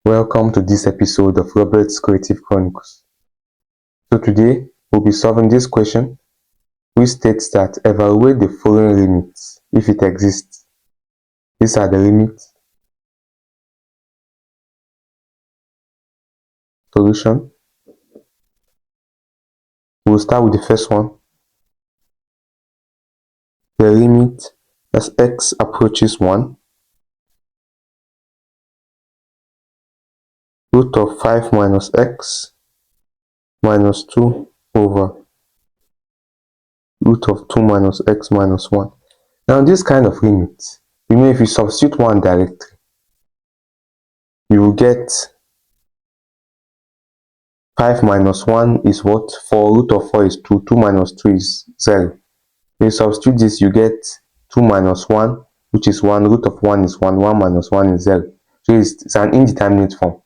Welcome to this episode of Robert's Creative Chronicles. So today we'll be solving this question, which states that evaluate the following limits if it exists. These are the limits. Solution. We'll start with the first one. The limit as x approaches 1, root of 5 minus x minus 2 over root of 2 minus x minus 1. Now this kind of limit, if you substitute 1 directly, you will get 5 minus 1 is what? 4. Root of 4 is 2. 2 minus 2 is 0. When you substitute this, you get 2 minus 1, which is 1. Root of 1 is 1. 1 minus 1 is 0. So it's an indeterminate form.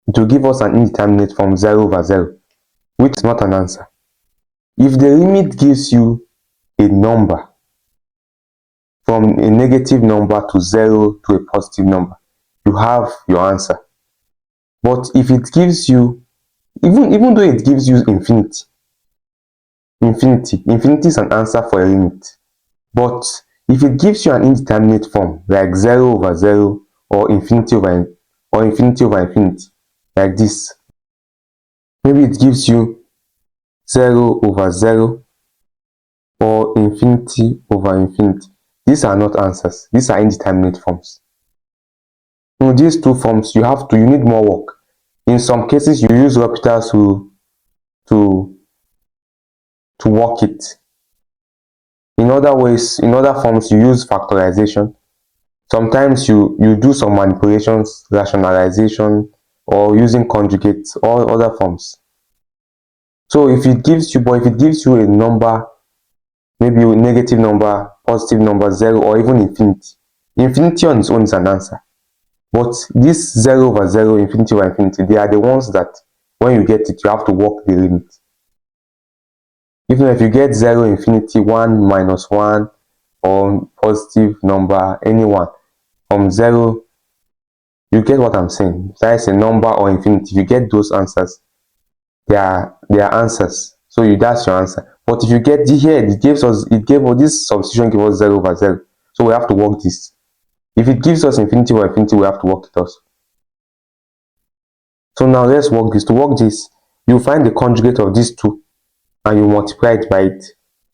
It will give us an indeterminate form 0 over 0, which is not an answer. If the limit gives you a number from a negative number to 0 to a positive number, you have your answer. But if it gives you, even though it gives you infinity is an answer for a limit. But if it gives you an indeterminate form, like 0 over 0 or infinity over infinity, like this, maybe it gives you 0 over 0 or infinity over infinity. These are not answers. These are indeterminate forms. These two forms, you need more work. In some cases, you use L'Hopital's rule to work it. In other forms, you use factorization. Sometimes you do some manipulations, rationalization, or using conjugates, or other forms. So if it gives you a number, maybe a negative number, positive number, 0, or even infinity on its own is an answer. But this 0 over 0, infinity over infinity, they are the ones that when you get it, you have to work the limit. Even if you get 0, infinity, 1, minus 1, or positive number, any one, from 0, you get what I'm saying. That is a number or infinity. If you get those answers, they are answers. So that's your answer. But if you get here, this substitution gave us 0 over 0. So we have to work this. If it gives us infinity over infinity, we have to work it also. So now let's work this. To work this, you find the conjugate of these two and you multiply it by it.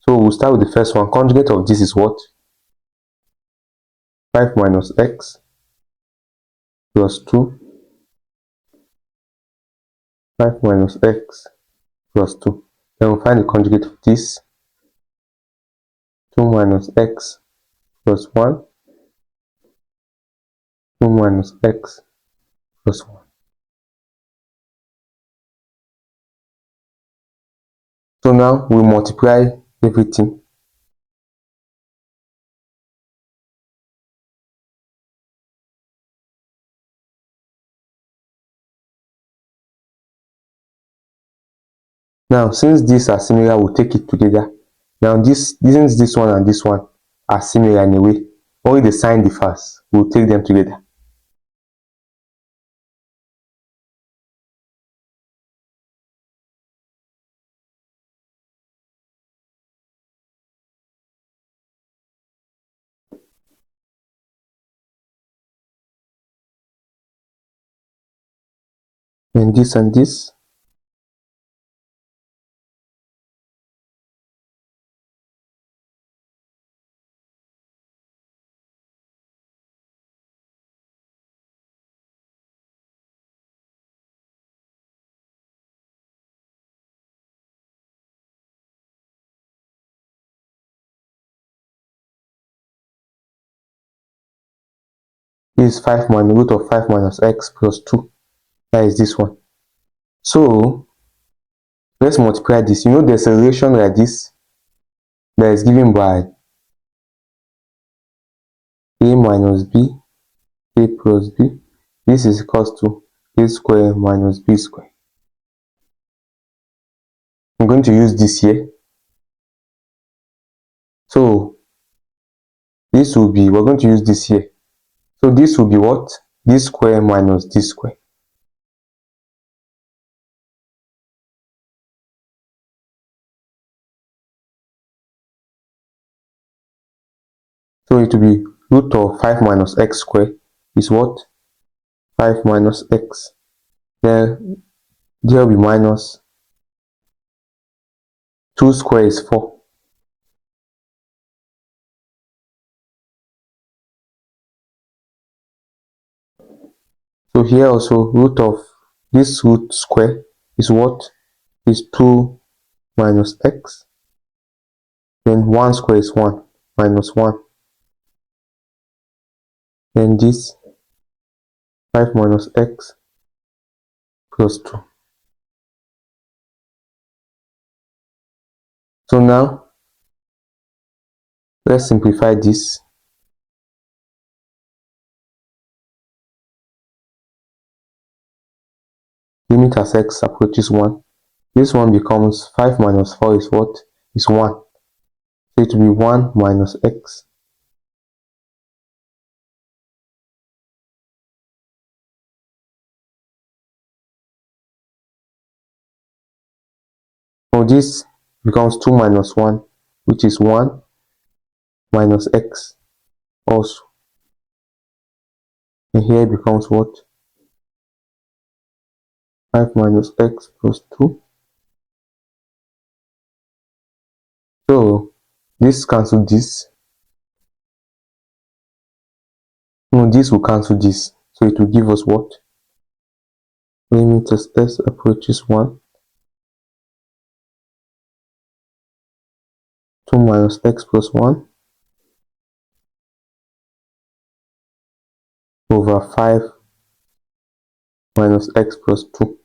So we'll start with the first one. Conjugate of this is what? 5 minus x plus 2. 5 minus x plus 2. Then we'll find the conjugate of this. 2 minus x plus 1. 2 minus x plus 1. So now we multiply everything. Now since these are similar, we'll take it together. Now since this one and this one are similar in a way, only the sign differs, we'll take them together. And this and this. Is 5 minus root of 5 minus x plus 2. That is this one. So let's multiply this. There's a relation like this that is given by a minus b, a plus b. This is equals to a square minus b square. I'm going to use this here. So this will be, we're going to use this here. So this will be what? this square minus this square. So it will be root of 5 minus x squared is what? 5 minus x. Then there will be minus 2 squared is 4. So here also root of this root square is what? Is 2 minus x. Then 1 square is 1 minus 1. Then this 5 minus x plus 2. So now let's simplify this. Limit as x approaches 1. This one becomes 5 minus 4 is what? Is 1. So it will be 1 minus x. So this becomes 2 minus 1, which is 1 minus x also. And here becomes what? 5 minus x plus 2. So this cancel this. No, this will cancel this. So it will give us what? Limit as s approaches 1. 2 minus x plus 1 over 5 minus x plus 2.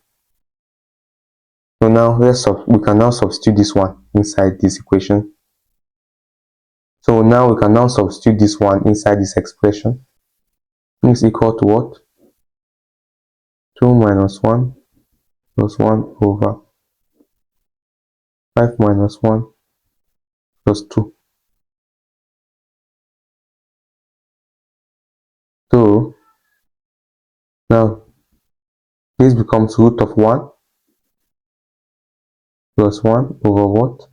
So now we can now substitute this one inside this equation. So now we can now substitute this one inside this expression. Is equal to what? 2 minus 1 plus 1 over 5 minus 1 plus 2. So now this becomes root of 1 plus 1 over what?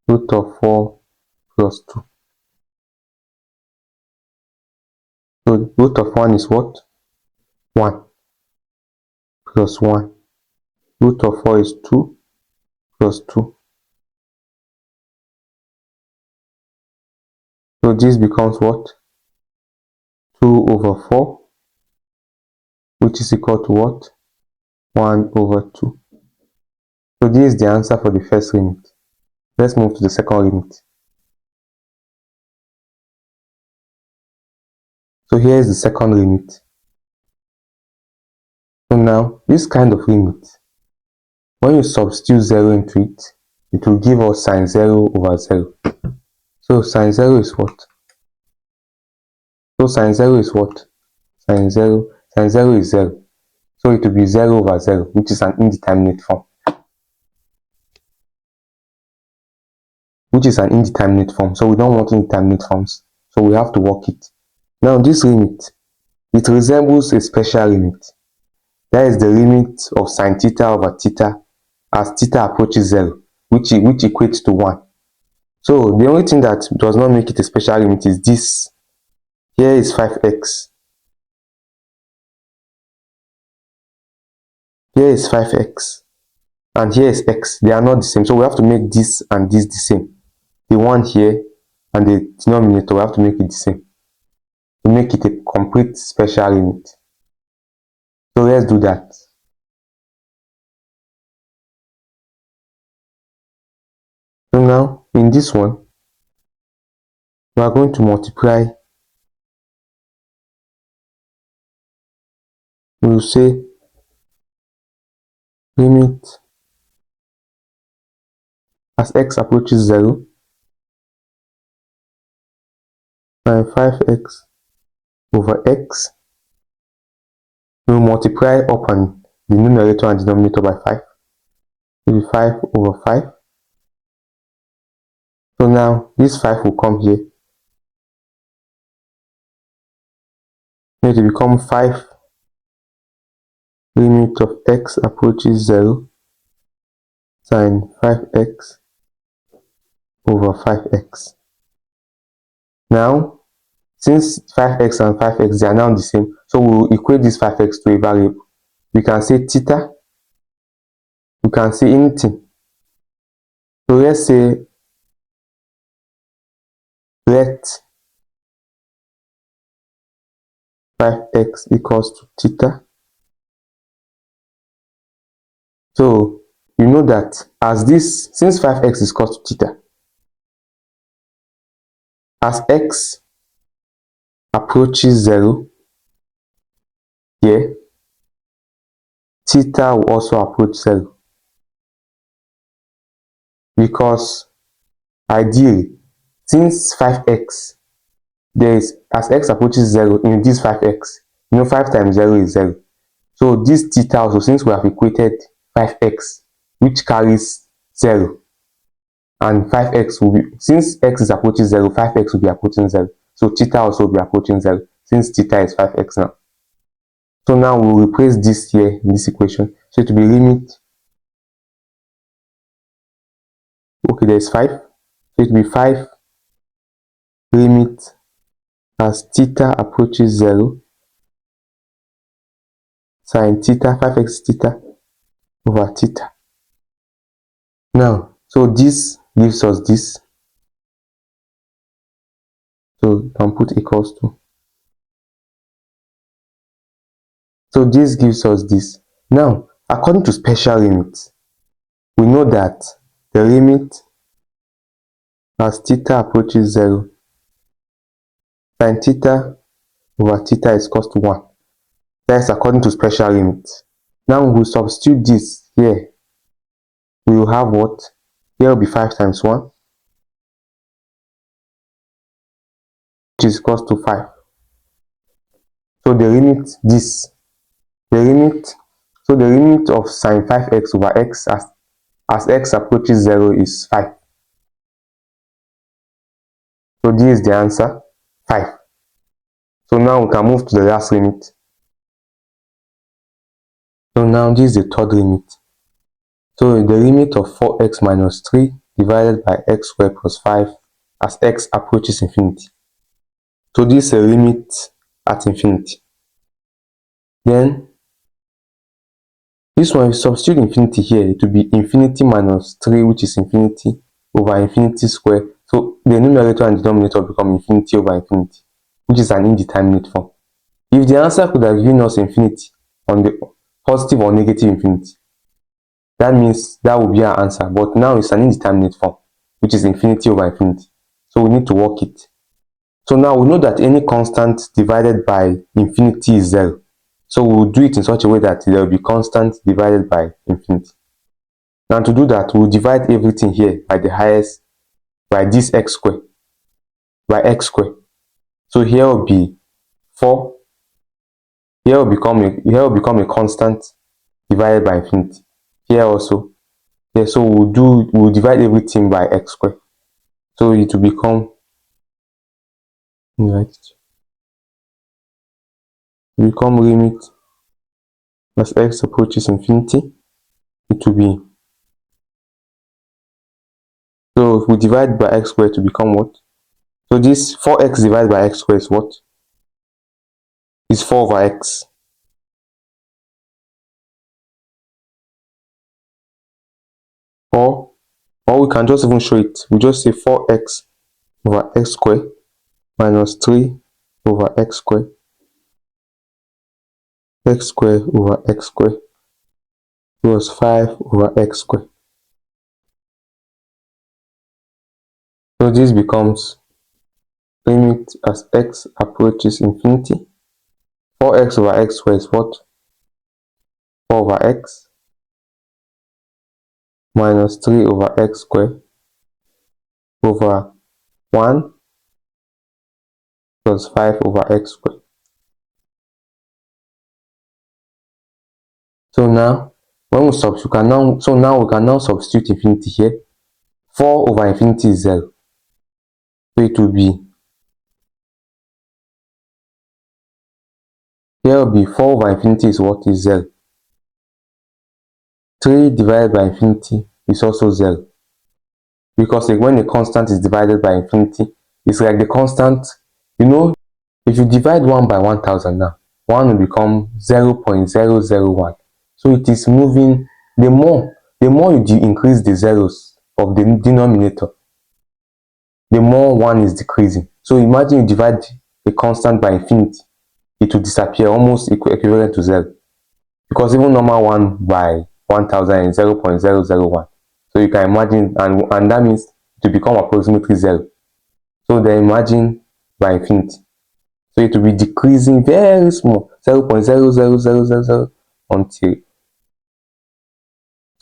Root of 4 plus 2. So root of 1 is what? 1 plus 1. Root of 4 is 2 plus 2. So this becomes what? 2 over 4, which is equal to what? 1 over 2. So this is the answer for the first limit. Let's move to the second limit. So here is the second limit. So now, this kind of limit, when you substitute 0 into it, it will give us sine 0 over 0. So sine 0 is what? So sine 0 is what? Sine 0 is 0. So it will be 0 over 0, which is an indeterminate form. So we don't want indeterminate forms. So we have to work it. Now this limit, it resembles a special limit. That is the limit of sine theta over theta as theta approaches 0, which equates to 1. So the only thing that does not make it a special limit is this. Here is 5x. Here is 5x. And here is x. They are not the same. So we have to make this and this the same. The one here and the denominator, we have to make it the same. To make it a complete special limit. So let's do that. So now, in this one, we are going to multiply. We will say limit as x approaches 0 by 5x over x. We will multiply up on the numerator and denominator by 5. It will be 5 over 5. So now this 5 will come here. It will become 5 limit of x approaches 0 sine 5x over 5x. Now, since 5x and 5x, they are now the same, so we will equate this 5x to a variable. We can say theta, we can say anything. So let's say let 5x equals to theta. So you know that as this, since 5x is equals to theta, as x approaches 0 here, theta will also approach 0, because ideally, since 5x, there is, as x approaches 0 in this 5x, 5 times 0 is 0. So this theta also, since we have equated 5x, which carries 0, and 5x will be, since x is approaching 0, 5x will be approaching 0. So theta also will be approaching 0, since theta is 5x now. So now we'll replace this here in this equation. So it will be limit, okay, there's 5. So it will be 5 limit as theta approaches 0 sine theta, 5x theta over theta. Now, so this gives us this. So you can put equals to. So this gives us this. Now, according to special limits, we know that the limit as theta approaches 0 sine theta over theta is equals to 1. That is according to special limits. Now we will substitute this here. We will have what? Here will be 5 times 1, which is equals to 5. So the limit, this, the limit, so the limit of sine 5x over x as x approaches 0 is 5. So this is the answer, 5. So now we can move to the last limit. So now this is the third limit. So the limit of 4x minus 3 divided by x squared plus 5 as x approaches infinity. So this is a limit at infinity. Then this one, we substitute infinity here, it will be infinity minus 3, which is infinity over infinity square. So the numerator and denominator become infinity over infinity, which is an indeterminate form. If the answer could have given us infinity on the positive or negative infinity, that means that would be our answer. But now it's an indeterminate form, which is infinity over infinity. So we need to work it. So now we know that any constant divided by infinity is 0. So we'll do it in such a way that there will be constant divided by infinity. Now to do that, we'll divide everything here by the highest, by this x squared, by x squared. So here will be 4. Here will become a constant divided by infinity. Here also. Yeah, so we'll divide everything by x squared. So it will become, right, limit as x approaches infinity. It will be, so if we divide by x squared to become what? So this 4x divided by x squared is what? Is 4 over x. Or we can just even show it. We just say 4x over x squared minus 3 over x squared over x squared plus 5 over x squared. So this becomes limit as x approaches infinity. 4x over x squared is what? 4 over x minus 3 over x squared over 1 plus 5 over x squared. So now, when we substitute, we can now substitute infinity here. 4 over infinity is 0. So it will be Here will be 4 over infinity is what is 0. 3 divided by infinity is also 0. Because when a constant is divided by infinity, it's like the constant, if you divide 1 by 1000 now, 1 will become 0.001. So it is moving, the more you increase the zeros of the denominator, the more 1 is decreasing. So imagine you divide a constant by infinity, it will disappear, almost equivalent to 0. Because even normal 1 by 1000 is 0.001. So you can imagine, and that means to become approximately 0. So then imagine by infinity. So it will be decreasing very small, 0.00000 until.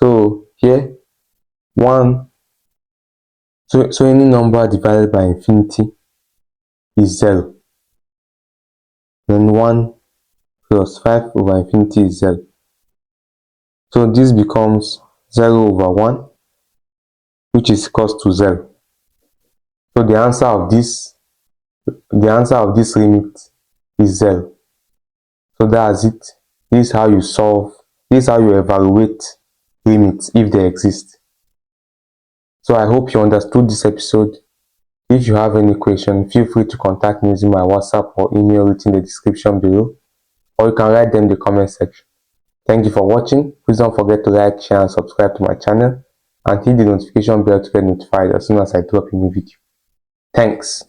So here, 1. So any number divided by infinity is 0. Then 1 plus 5 over infinity is 0. So this becomes 0 over 1, which is equals to 0. So the answer of this limit is 0. So that's it. This is how you solve, this is how you evaluate limits if they exist. So I hope you understood this episode. If you have any question, feel free to contact me using my WhatsApp or email within the description below, or you can write them in the comment section. Thank you for watching. Please don't forget to like, share and subscribe to my channel, and hit the notification bell to get notified as soon as I drop a new video. Thanks.